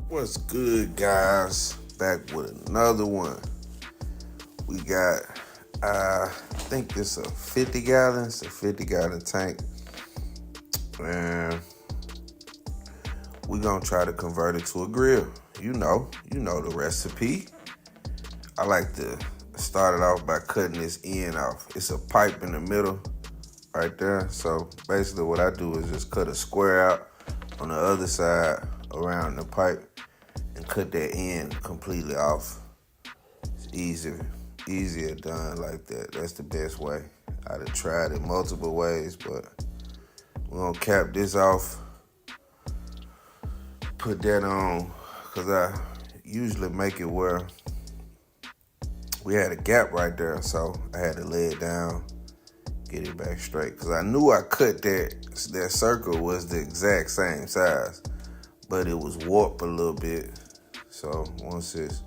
What's good, guys? Back with another one. We got, I think this a 50 gallons, a 50-gallon tank. And we're going to try to convert it to a grill. You know the recipe. I like to start it off by cutting this end off. It's a pipe in the middle right there. So basically what I do is just cut a square out on the other side around the pipe and cut that end completely off. It's easier done like that. That's the best way. I'd have tried it multiple ways, but we're gonna cap this off, put that on, because I usually make it where we had a gap right there, so I had to lay it down, get it back straight, because I knew I cut that circle was the exact same size, but it was warped a little bit. So once it's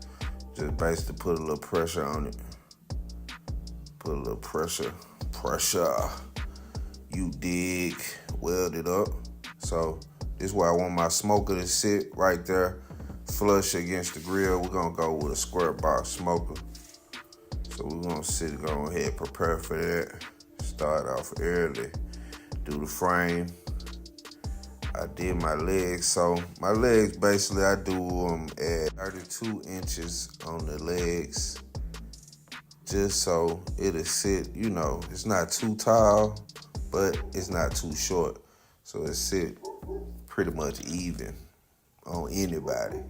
just basically put a little pressure on it. Put a little pressure, you dig, weld it up. So this is where I want my smoker to sit right there, flush against the grill. We're gonna go with a square box smoker. So we're gonna go ahead, prepare for that. Start off early, do the frame. I did my legs. So my legs, basically, I do them at 32 inches on the legs, just so it'll sit, it's not too tall, but it's not too short. So it sit pretty much even on anybody,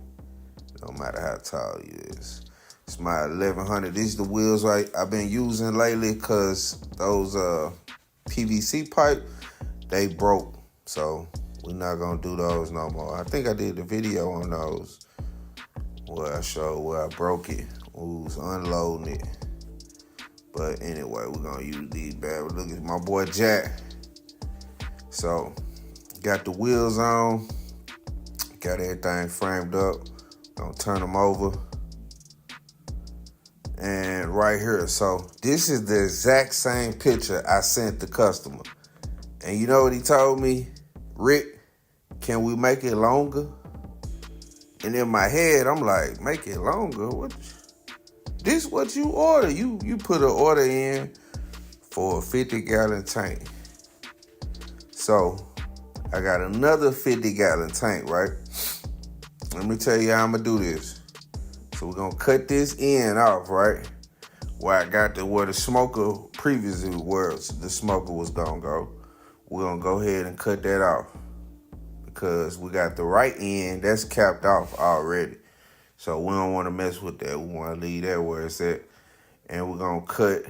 no matter how tall you is. It's my 1100. These are the wheels I've been using lately because those PVC pipe, they broke. So we're not gonna do those no more. I think I did the video on those where I showed where I broke it. We was unloading it. But anyway, we're gonna use these bad. Look at my boy Jack. So got the wheels on, got everything framed up. Gonna turn them over. And right here, so this is the exact same picture I sent the customer. And you know what he told me? Rick, can we make it longer? And in my head, I'm like, make it longer? What? This what you order. You put an order in for a 50-gallon tank. So I got another 50-gallon tank, right? Let me tell you how I'm gonna do this. So we're gonna cut this end off, right? Where the smoker previously, where the smoker was gonna go. We're gonna go ahead and cut that off because we got the right end that's capped off already. So we don't want to mess with that. We want to leave that where it's at. And we're going to cut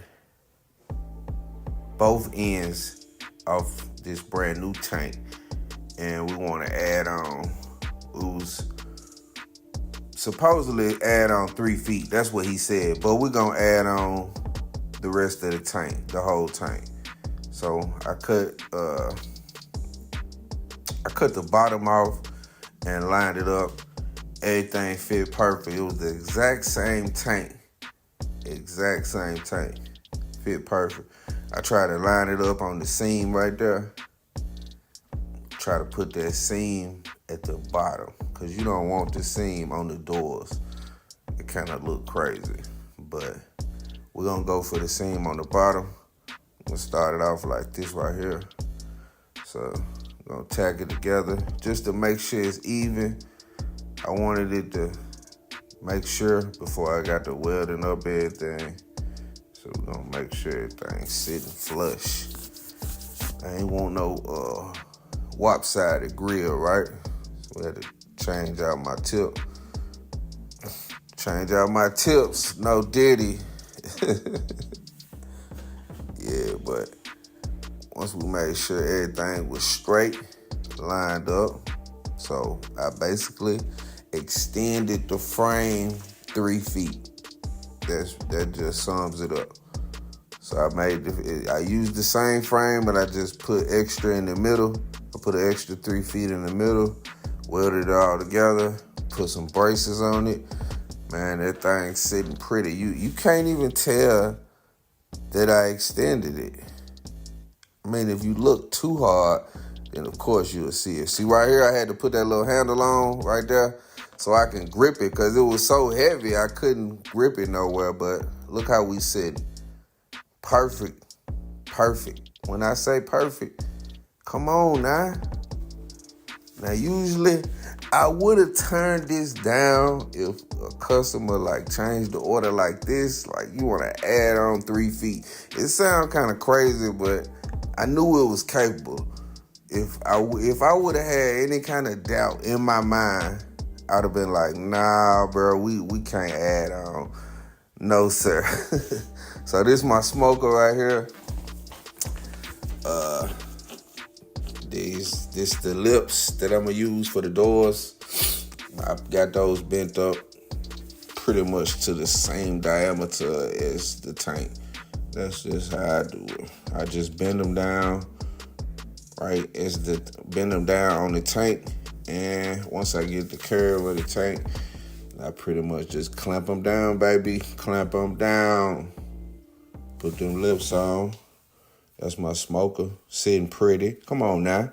both ends of this brand new tank. And we want to add on, supposedly add on 3 feet. That's what he said. But we're going to add on the rest of the tank, the whole tank. So I cut the bottom off and lined it up. Everything fit perfect. It was the exact same tank. Fit perfect. I tried to line it up on the seam right there. Try to put that seam at the bottom because you don't want the seam on the doors. It kind of look crazy. But we're going to go for the seam on the bottom. I'm going to start it off like this right here. So I'm going to tack it together just to make sure it's even. I wanted it to make sure before I got the welding up everything. So we're gonna make sure everything's sitting flush. I ain't want no wop-sided grill, right? So we had to change out my tip. No diddy. Yeah, but once we made sure everything was straight, lined up, so I basically extended the frame 3 feet. That just sums it up. So I used the same frame, but I just put extra in the middle. I put an extra 3 feet in the middle, welded it all together, put some braces on it. Man, that thing's sitting pretty. You can't even tell that I extended it. I mean, if you look too hard, then of course you'll see it. See right here, I had to put that little handle on right there. so I can grip it, because it was so heavy I couldn't grip it nowhere. But look how we sit. Perfect. Perfect. When I say perfect, come on now. Now, usually I would have turned this down if a customer like changed the order like this. Like, you want to add on 3 feet. It sounds kind of crazy, but I knew it was capable. If I would have had any kind of doubt in my mind, I'd have been like, nah, bro, we can't add on. No, sir. So this is my smoker right here. This the lips that I'm gonna use for the doors. I've got those bent up pretty much to the same diameter as the tank. That's just how I do it. I just bend them down, right? Bend them down on the tank, and once I get the curve of the tank, I pretty much just clamp them down, baby. Clamp them down. Put them lips on. That's my smoker, sitting pretty. Come on now.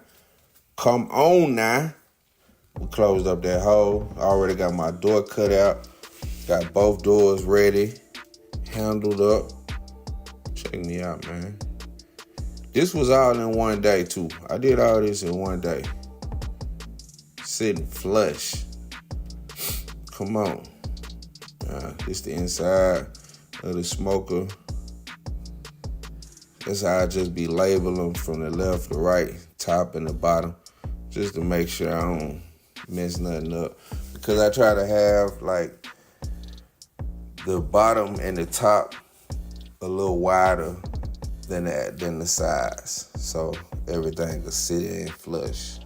Come on now. We closed up that hole. I already got my door cut out. Got both doors ready, handled up. Check me out, man. This was all in one day, too. I did all this in one day. Sitting flush. Come on. This the inside of the smoker. That's how I just be labeling from the left to right, top and the bottom, just to make sure I don't mess nothing up. Because I try to have like the bottom and the top a little wider than the sides, so everything can sit in flush.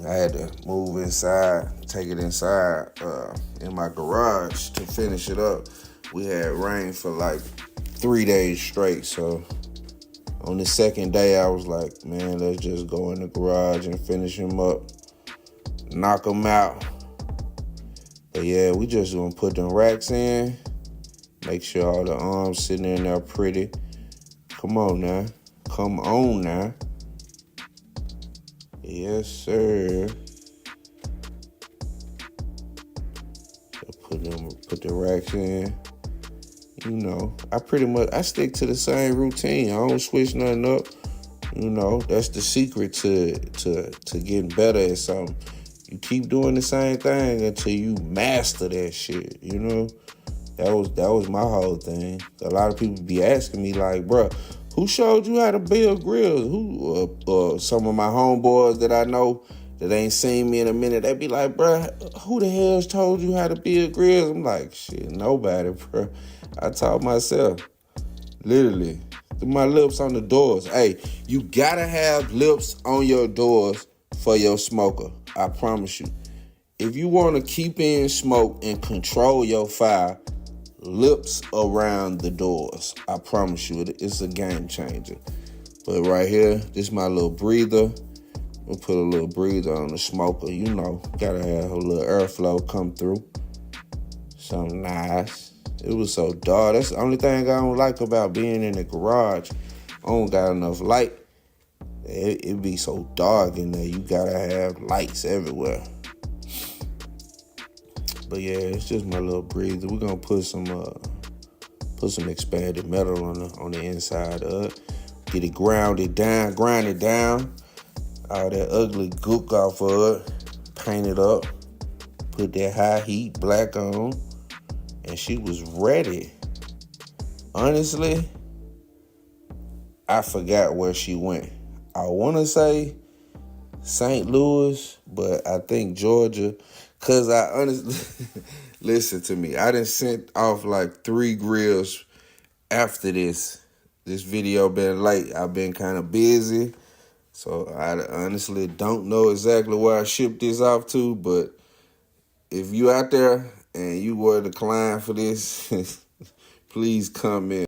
I had to move inside, take it inside in my garage to finish it up. We had rain for like 3 days straight, so on the second day I was like, man, let's just go in the garage and finish them up, knock them out. But yeah, we just gonna put them racks in, make sure all the arms sitting in there pretty. Come on now. Come on now. Yes, sir. Put the racks in. You know, I stick to the same routine. I don't switch nothing up. You know, that's the secret to getting better at something. You keep doing the same thing until you master that shit, you know? That was my whole thing. A lot of people be asking me like, bruh, who showed you how to build grills? Who some of my homeboys that I know that ain't seen me in a minute, they be like, bruh, who the hell's told you how to build grills? I'm like, shit, nobody, bruh. I taught myself, literally, through my lips on the doors. Hey, you gotta have lips on your doors for your smoker. I promise you. If you want to keep in smoke and control your fire, lips around the doors. I promise you, it's a game changer. But right here, this is my little breather. We'll put a little breather on the smoker. You know, gotta have a little airflow come through. Something nice. It was so dark. That's the only thing I don't like about being in the garage. I don't got enough light. It be so dark in there. You gotta have lights everywhere. But yeah, it's just my little breather. We're gonna put some expanded metal on the inside of it. Get it grind it down. All that ugly gook off of it. Paint it up. Put that high heat black on. And she was ready. Honestly, I forgot where she went. I want to say St. Louis, but I think Georgia. Because I honestly, listen to me. I done sent off like 3 grills after this. This video been late. I've been kind of busy. So I honestly don't know exactly where I shipped this off to. But if you out there and you were the client for this, please comment.